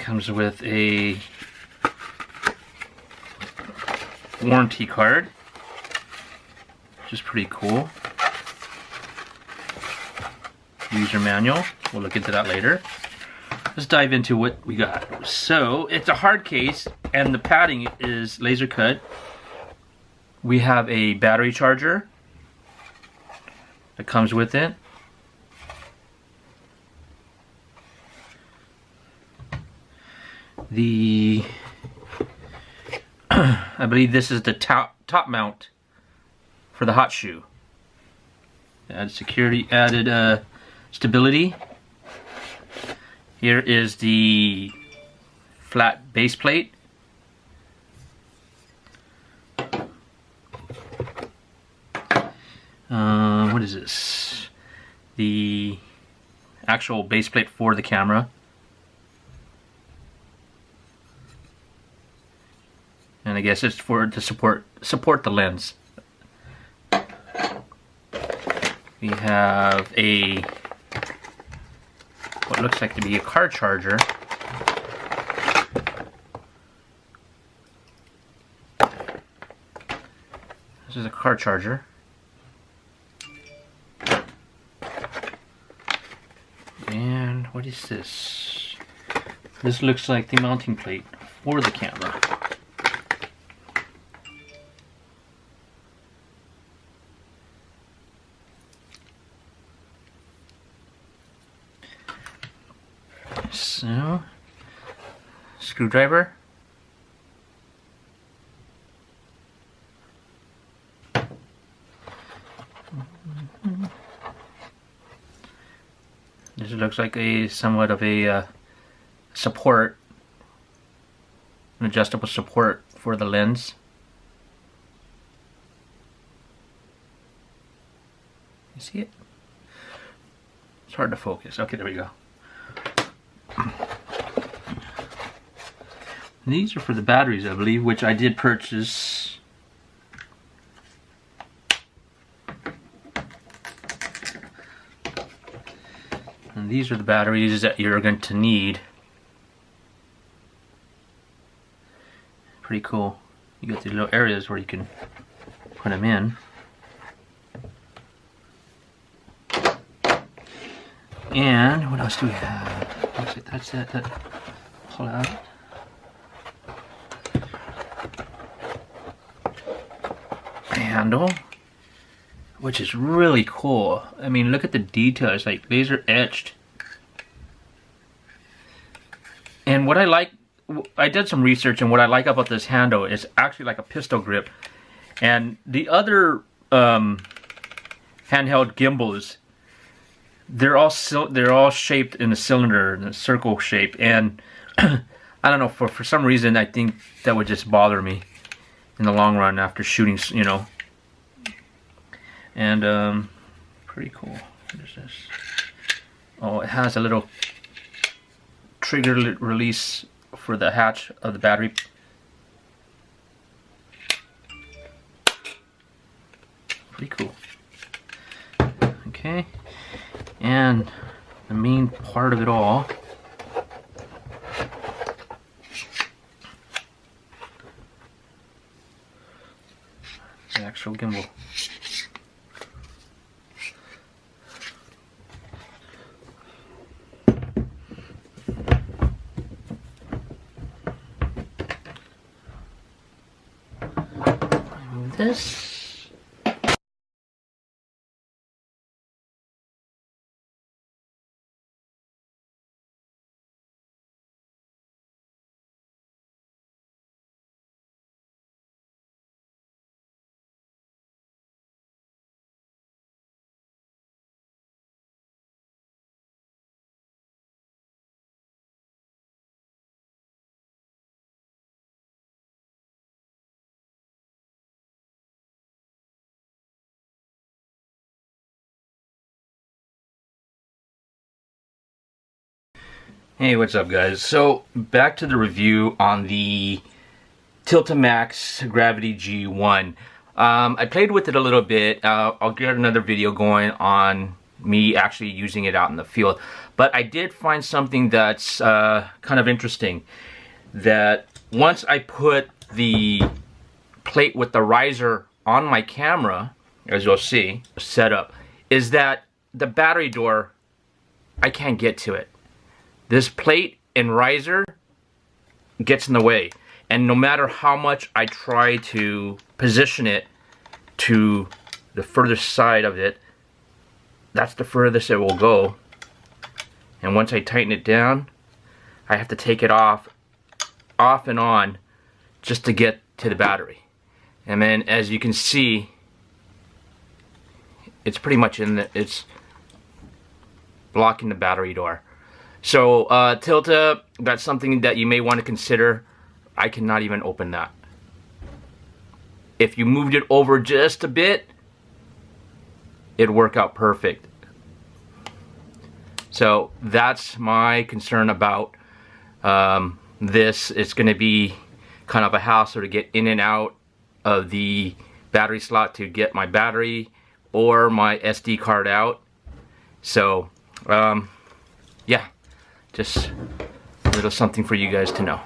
comes with a warranty card, which is pretty cool. User manual, we'll look into that later. Let's dive into what we got. So it's a hard case and the padding is laser cut. We have a battery charger that comes with it. I believe this is the top mount for the hot shoe. Added security, added stability. Here is the flat base plate. What is this? The actual base plate for the camera. And I guess it's for to support the lens. We have a what looks like to be a car charger. This is a car charger. And what is this? This looks like the mounting plate for the camera. So, screwdriver. This looks like a somewhat of a support, an adjustable support for the lens. You see it? It's hard to focus. Okay, there we go. These are for the batteries, I believe, which I did purchase. And these are the batteries that you're going to need. Pretty cool. You got these little areas where you can put them in. And what else do we have? Looks like that's it. That pull out. Handle, which is really cool. I mean, look at the details, like laser etched. And what I like, I did some research, and what I like about this handle is actually like a pistol grip. And the other handheld gimbals, they're all shaped in a cylinder, in a circle shape. And I don't know, for some reason, I think that would just bother me in the long run after shooting, you know. And pretty cool. What is this? Oh, it has a little trigger release for the hatch of the battery. Pretty cool. Okay, and the main part of it all. The actual gimbal. Remove this. Hey, what's up guys? So back to the review on the Tilta Max Gravity G1. I played with it a little bit. I'll get another video going on me actually using it out in the field. But I did find something that's kind of interesting, that once I put the plate with the riser on my camera, as you'll see, setup, is that the battery door, I can't get to it. This plate and riser gets in the way, and no matter how much I try to position it to the further side of it, that's the furthest it will go. And once I tighten it down, I have to take it off and on, just to get to the battery. And then, as you can see, it's pretty much it's blocking the battery door. So Tilta, that's something that you may want to consider. I cannot even open that. If you moved it over just a bit, it'd work out perfect. So that's my concern about this. It's going to be kind of a hassle to get in and out of the battery slot to get my battery or my SD card out. So yeah, just a little something for you guys to know.